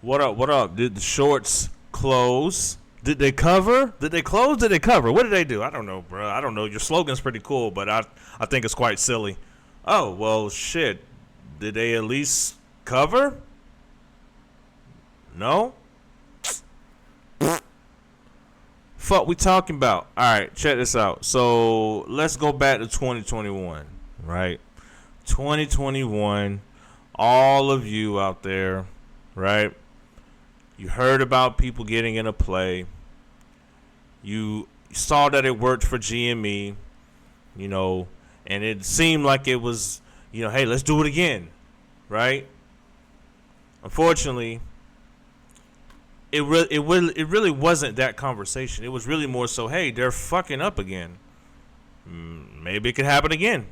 What up? What up? Did the shorts close? Did they cover? Did they close? Did they cover? What did they do? I don't know, bro. I don't know. Your slogan's pretty cool, but I think it's quite silly. Oh, well, shit. Did they at least cover? No? Fuck we talking about? Alright, check this out. So, let's go back to 2021, right? 2021, all of you out there, right? You heard about people getting in a play. You saw that it worked for GME, and it seemed like it was, hey, let's do it again, right? Unfortunately, it really wasn't that conversation. It was really more so, hey, they're fucking up again. Maybe it could happen again.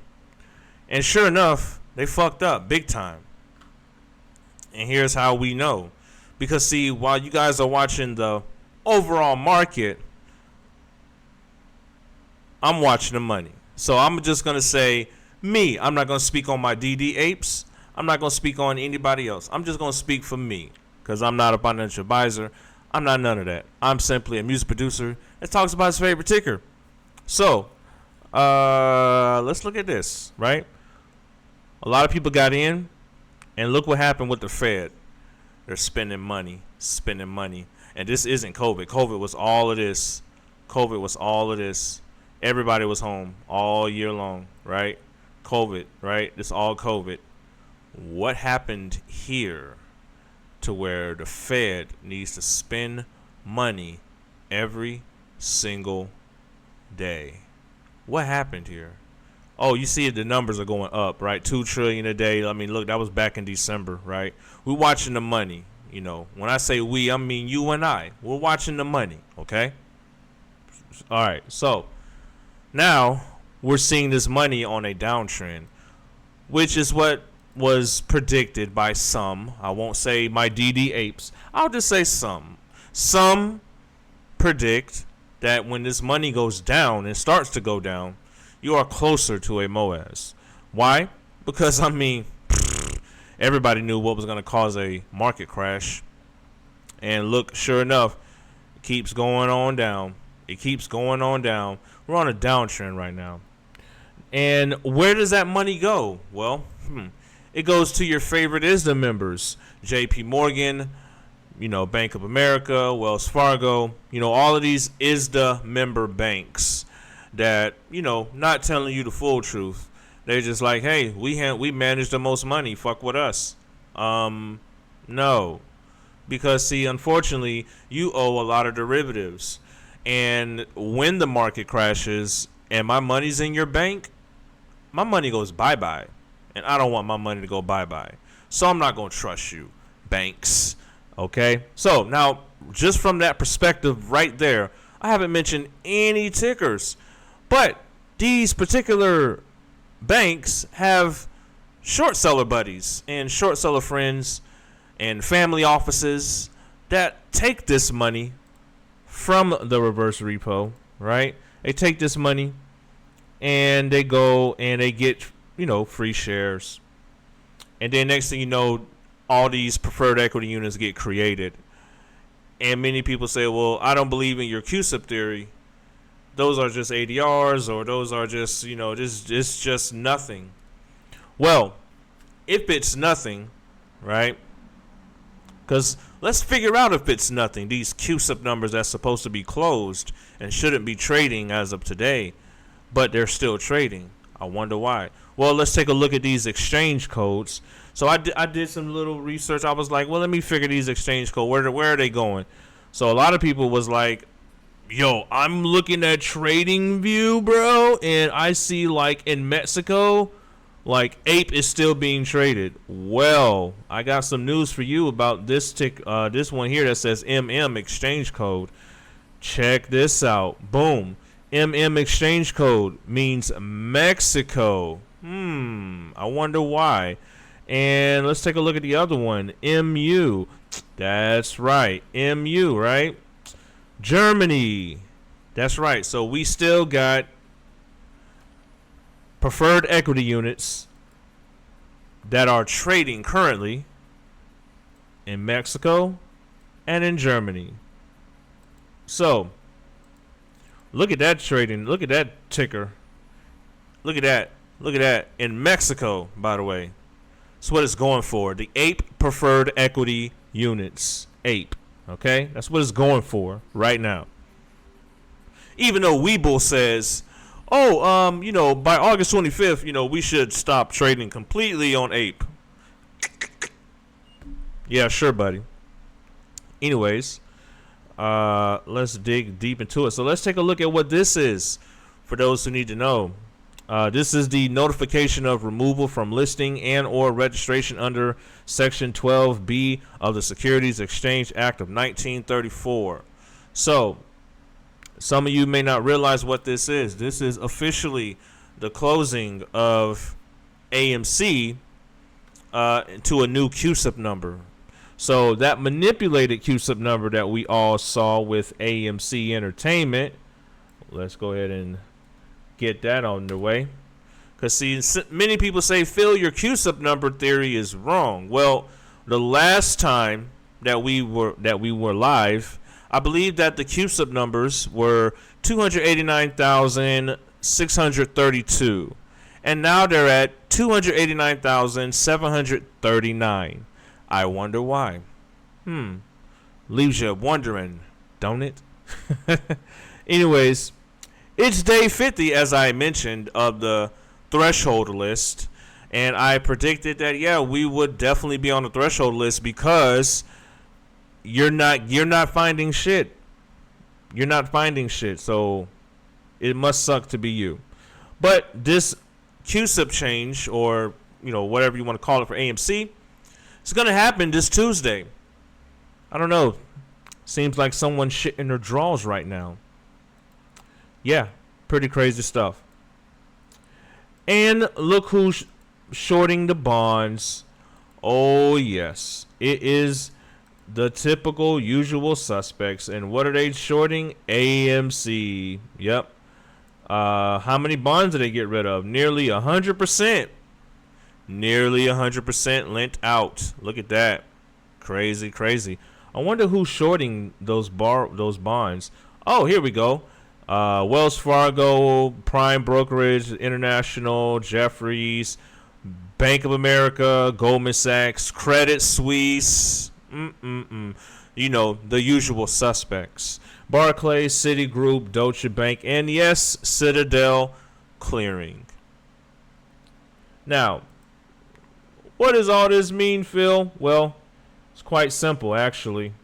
And sure enough, they fucked up big time. And here's how we know. Because, see, while you guys are watching the overall market, I'm watching the money. So I'm just going to say me. I'm not going to speak on my DD apes. I'm not going to speak on anybody else. I'm just going to speak for me because I'm not a financial advisor. I'm not none of that. I'm simply a music producer that talks about his favorite ticker. So let's look at this, right? A lot of people got in, and look what happened with the Fed. They're spending money. And this isn't COVID. COVID was all of this. Everybody was home all year long, right? COVID, right? It's all COVID. What happened here to where the Fed needs to spend money every single day? What happened here? Oh, you see the numbers are going up, right? $2 trillion a day. I mean, look, that was back in December, right? We're watching the money. When I say we, I mean you and I. We're watching the money, okay? All right, so now we're seeing this money on a downtrend, which is what was predicted by some. I won't say my DD apes. I'll just say some. Some predict that when this money goes down and starts to go down, you are closer to a MOAS. Why? Because, everybody knew what was going to cause a market crash. And look, sure enough, it keeps going on down. We're on a downtrend right now. And where does that money go? Well, it goes to your favorite ISDA members. JP Morgan, Bank of America, Wells Fargo, all of these ISDA member banks that, not telling you the full truth. They're just like, hey, we manage the most money. Fuck with us. No. Because, see, unfortunately, you owe a lot of derivatives. And when the market crashes and my money's in your bank, my money goes bye-bye. And I don't want my money to go bye-bye. So I'm not going to trust you, banks. Okay? So, now, just from that perspective right there, I haven't mentioned any tickers. But these particular banks have short seller buddies and short seller friends and family offices that take this money from the reverse repo, right? They take this money and they go and they get, free shares. And then next thing you know, all these preferred equity units get created. And many people say, well, I don't believe in your CUSIP theory. Those are just ADRs, or those are just, it's just nothing. Well, if it's nothing, right? Because let's figure out if it's nothing. These CUSIP numbers that's supposed to be closed and shouldn't be trading as of today, but they're still trading. I wonder why. Well, let's take a look at these exchange codes. So I did some little research. I was like, well, let me figure these exchange codes. Where are they going? So a lot of people was like, yo, I'm looking at Trading View, bro, and I see like in Mexico, like APE is still being traded. Well, I got some news for you about this this one here that says MM exchange code. Check this out. Boom. MM exchange code means Mexico. I wonder why. And let's take a look at the other one. MU. That's right. MU, right? Germany. That's right. So we still got preferred equity units that are trading currently in Mexico, and in Germany. So, look at that trading. Look at that ticker. Look at that. Look at that. In Mexico, by the way. That's what it's going for. The APE preferred equity units. APE. Okay? That's what it's going for right now. Even though Webull says, by August 25th, we should stop trading completely on APE. Yeah, sure, buddy. Anyways, let's dig deep into it. So let's take a look at what this is for those who need to know. This is the notification of removal from listing and or registration under Section 12B of the Securities Exchange Act of 1934. So, some of you may not realize what this is. This is officially the closing of AMC to a new CUSIP number. So that manipulated CUSIP number that we all saw with AMC Entertainment, let's go ahead and get that on the way. Because see, many people say, Phil, your CUSIP number theory is wrong. Well, the last time that we were live, I believe that the CUSIP numbers were 289,632. And now they're at 289,739. I wonder why. Leaves you wondering, don't it? Anyways, it's day 50, as I mentioned, of the threshold list. And I predicted that, we would definitely be on the threshold list because you're not finding shit. You're not finding shit. So it must suck to be you. But this CUSIP change, or whatever you want to call it for AMC, it's going to happen this Tuesday. I don't know. Seems like someone's shitting their drawers right now. Yeah, pretty crazy stuff. And look who's shorting the bonds. Oh, yes. It is the typical usual suspects. And what are they shorting? AMC. Yep. How many bonds did they get rid of? Nearly 100%. Nearly 100% lent out. Look at that. Crazy, crazy. I wonder who's shorting those bonds. Oh, here we go. Wells Fargo, Prime Brokerage International, Jefferies, Bank of America, Goldman Sachs, Credit Suisse. The usual suspects. Barclays, Citigroup, Deutsche Bank, and yes, Citadel Clearing. Now, what does all this mean, Phil? Well, it's quite simple, actually.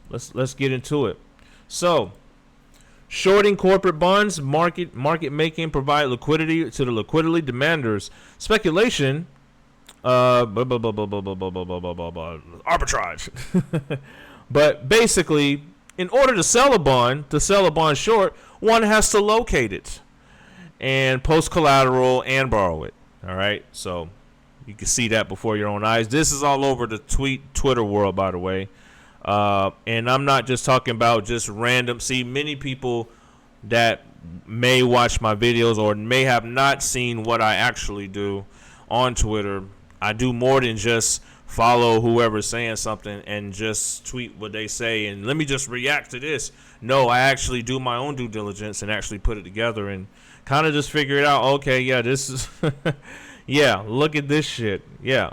Let's get into it. So, shorting corporate bonds, market making, provide liquidity to the liquidity demanders. Speculation, arbitrage. But basically, in order to sell a bond short, one has to locate it and post collateral and borrow it. All right, so you can see that before your own eyes. This is all over the Twitter world, by the way. And I'm not just talking about just random. See, many people that may watch my videos or may have not seen what I actually do on Twitter. I do more than just follow whoever's saying something and just tweet what they say and let me just react to this. No, I actually do my own due diligence and actually put it together and kind of just figure it out. Okay, yeah, this is yeah, look at this shit. Yeah.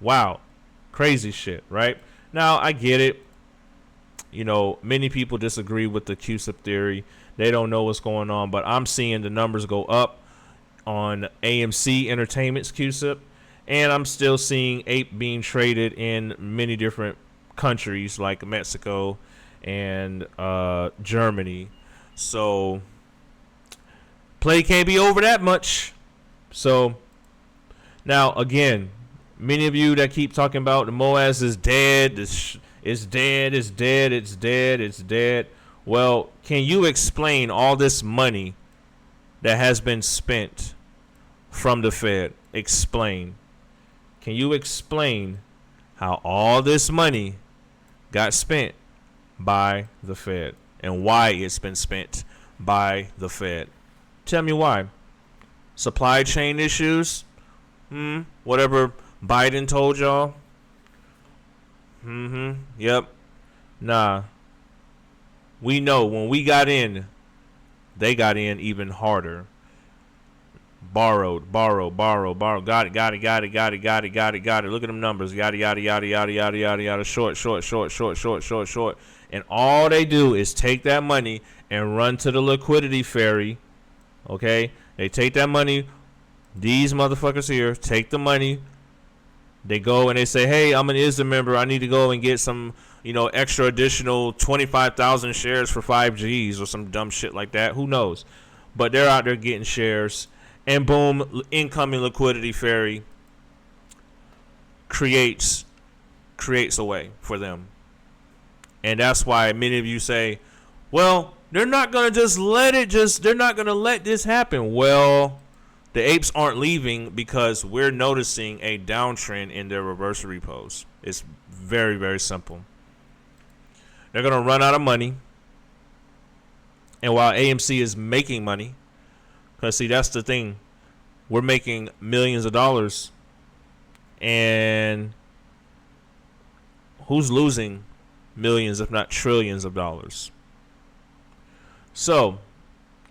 Wow. Crazy shit, right? Now, I get it. Many people disagree with the CUSIP theory. They don't know what's going on, but I'm seeing the numbers go up on AMC Entertainment's CUSIP, and I'm still seeing APE being traded in many different countries like Mexico and Germany. So, play can't be over that much. So, now, again, many of you that keep talking about the MOAS is dead, it's dead. Well, can you explain all this money that has been spent from the Fed? Explain. Can you explain how all this money got spent by the Fed and why it's been spent by the Fed? Tell me why. Supply chain issues? Whatever Biden told y'all? Yep. Nah. We know when we got in, they got in even harder. Borrowed. Got it. Look at them numbers. Yada yada yada yada yada yada yada. Short. And all they do is take that money and run to the liquidity ferry. Okay? They take that money. These motherfuckers here take the money. They go and they say, hey, I'm an ISDA member. I need to go and get some, extra additional 25,000 shares for 5Gs or some dumb shit like that. Who knows? But they're out there getting shares. And boom, incoming liquidity ferry creates a way for them. And that's why many of you say, well, they're not going to they're not going to let this happen. Well, the apes aren't leaving because we're noticing a downtrend in their reverse repos. It's very, very simple. They're going to run out of money. And while AMC is making money, because see, that's the thing, we're making millions of dollars. And who's losing millions, if not trillions of dollars? So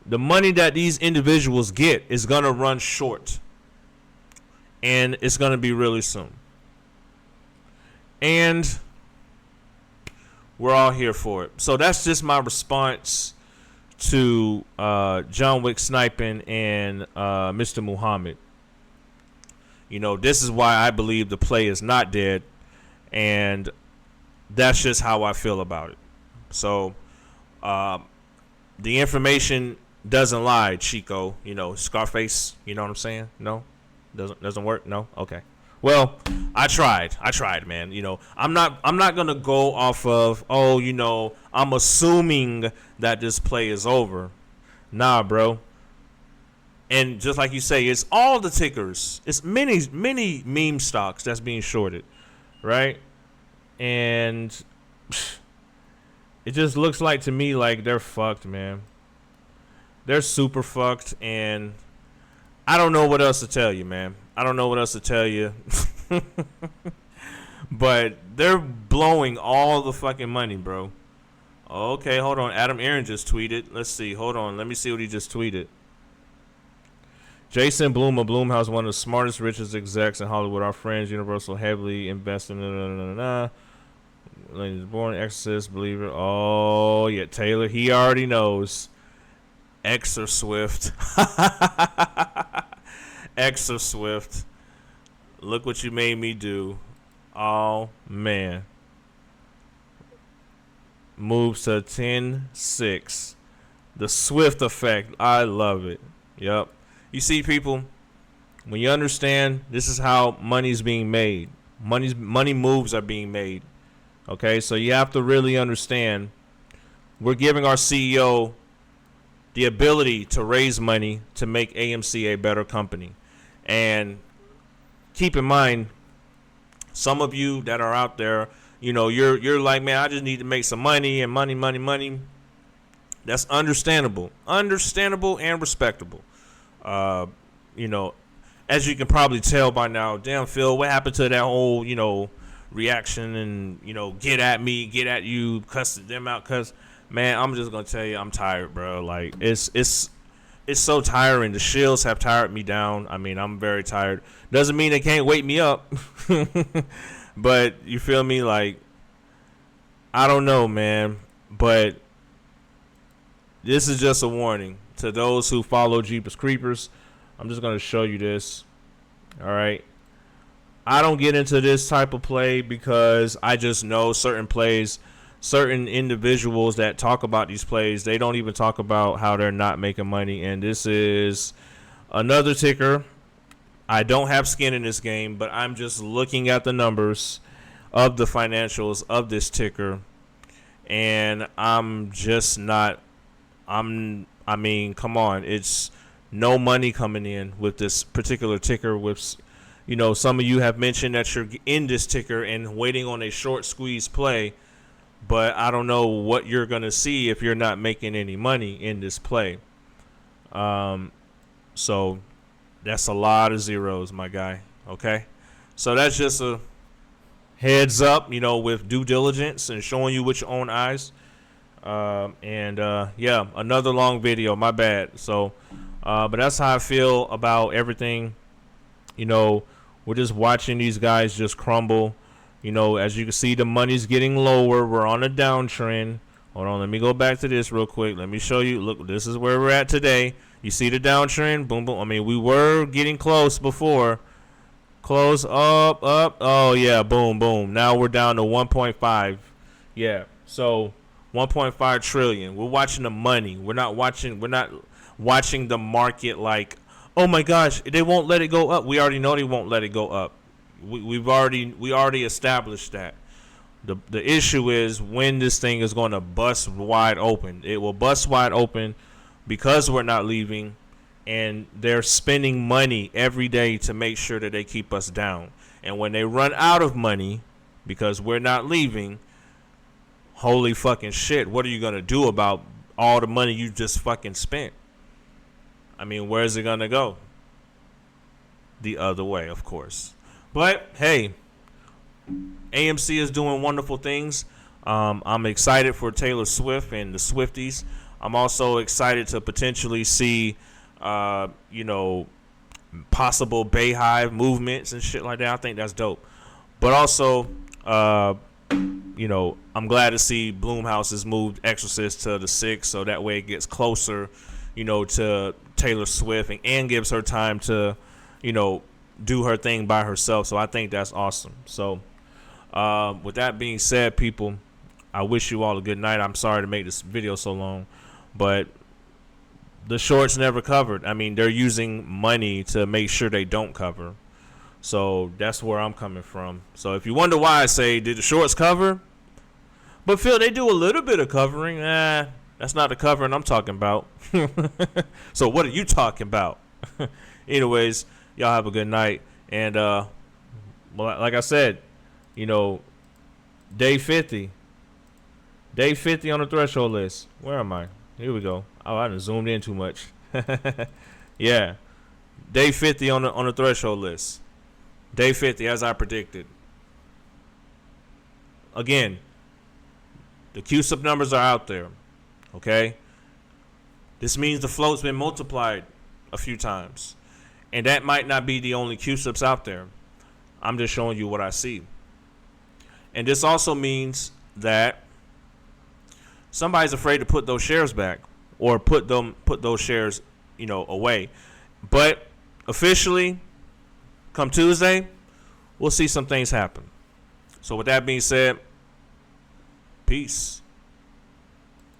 the money that these individuals get is going to run short. And it's going to be really soon. And we're all here for it. So that's just my response to John Wick sniping and Mr. Muhammad. This is why I believe the play is not dead. And that's just how I feel about it. So the information doesn't lie, Chico. Scarface. You know what I'm saying? No? Doesn't work? No? Okay. Well, I tried, man. I'm not gonna go off of, I'm assuming that this play is over. Nah, bro. And just like you say, it's all the tickers. It's many meme stocks that's being shorted, right? And it just looks like to me like they're fucked, man. They're super fucked, and I don't know what else to tell you, man. I don't know what else to tell you. But they're blowing all the fucking money, bro. Okay, hold on. Adam Aaron just tweeted. Let's see. Hold on. Let me see what he just tweeted. Jason Blum of Blumhouse, one of the smartest, richest execs in Hollywood. Our friends, Universal, heavily invested in Ladies born, Exorcist, believer. Oh, yeah, Taylor. He already knows. X or Swift. X or Swift. Look what you made me do. Oh, man. Moves to 10-6. The Swift effect. I love it. Yep. You see, people, when you understand this is how money's being made. Money moves are being made. Okay, so you have to really understand we're giving our CEO the ability to raise money to make AMC a better company. And keep in mind, some of you that are out there, you're like, man, I just need to make some money and money. That's understandable and respectable. As you can probably tell by now, damn, Phil, what happened to that whole, reaction and, get at me, get at you, cuss them out, cuss. Man, I'm just gonna tell you, I'm tired, bro. Like, it's so tiring. The shills have tired me down. I mean, I'm very tired. Doesn't mean they can't wake me up. But you feel me? Like, I don't know, man. But this is just a warning to those who follow Jeepers Creepers. I'm just gonna show you this. All right. I don't get into this type of play because I just know certain plays. Certain individuals that talk about these plays, they don't even talk about how they're not making money. And this is another ticker. I don't have skin in this game, but I'm just looking at the numbers of the financials of this ticker. And I'm just not, I mean, come on. It's no money coming in with this particular ticker. With, some of you have mentioned that you're in this ticker and waiting on a short squeeze play. But I don't know what you're going to see if you're not making any money in this play. So that's a lot of zeros, my guy. Okay? So that's just a heads up, with due diligence and showing you with your own eyes. Yeah, another long video. My bad. So, but that's how I feel about everything. We're just watching these guys just crumble. As you can see, the money's getting lower. We're on a downtrend. Hold on, let me go back to this real quick. Let me show you. Look, this is where we're at today. You see the downtrend? Boom, boom. I mean, we were getting close before. Close up. Oh, yeah, boom, boom. Now we're down to 1.5. Yeah, so 1.5 trillion. We're watching the money. We're not watching the market like, oh my gosh, they won't let it go up. We already know they won't let it go up. We already established that. The issue is when this thing is going to bust wide open. It will bust wide open because we're not leaving, and they're spending money every day to make sure that they keep us down. And when they run out of money because we're not leaving, holy fucking shit, what are you going to do about all the money you just fucking spent? I mean, where's it going to go? The other way, of course. But, hey, AMC is doing wonderful things. I'm excited for Taylor Swift and the Swifties. I'm also excited to potentially see, possible Bayhive movements and shit like that. I think that's dope. But also, I'm glad to see Blumhouse has moved Exorcist to the 6th, so that way it gets closer, to Taylor Swift and gives her time to, do her thing by herself. So I think that's awesome. So, with that being said, people, I wish you all a good night. I'm sorry to make this video so long, but the shorts never covered. I mean, they're using money to make sure they don't cover. So that's where I'm coming from. So if you wonder why I say, did the shorts cover? But Phil, they do a little bit of covering. That's not the covering I'm talking about. So what are you talking about? Anyways, y'all have a good night. And like I said, day 50. Day 50 on the threshold list. Where am I? Here we go. Oh, I done zoomed in too much. Yeah. Day 50 on the threshold list. Day 50, as I predicted. Again, the CUSIP numbers are out there. Okay? This means the float's been multiplied a few times. And that might not be the only CUSIPs out there. I'm just showing you what I see. And this also means that somebody's afraid to put those shares back or put those shares, away. But officially, come Tuesday, we'll see some things happen. So with that being said, peace.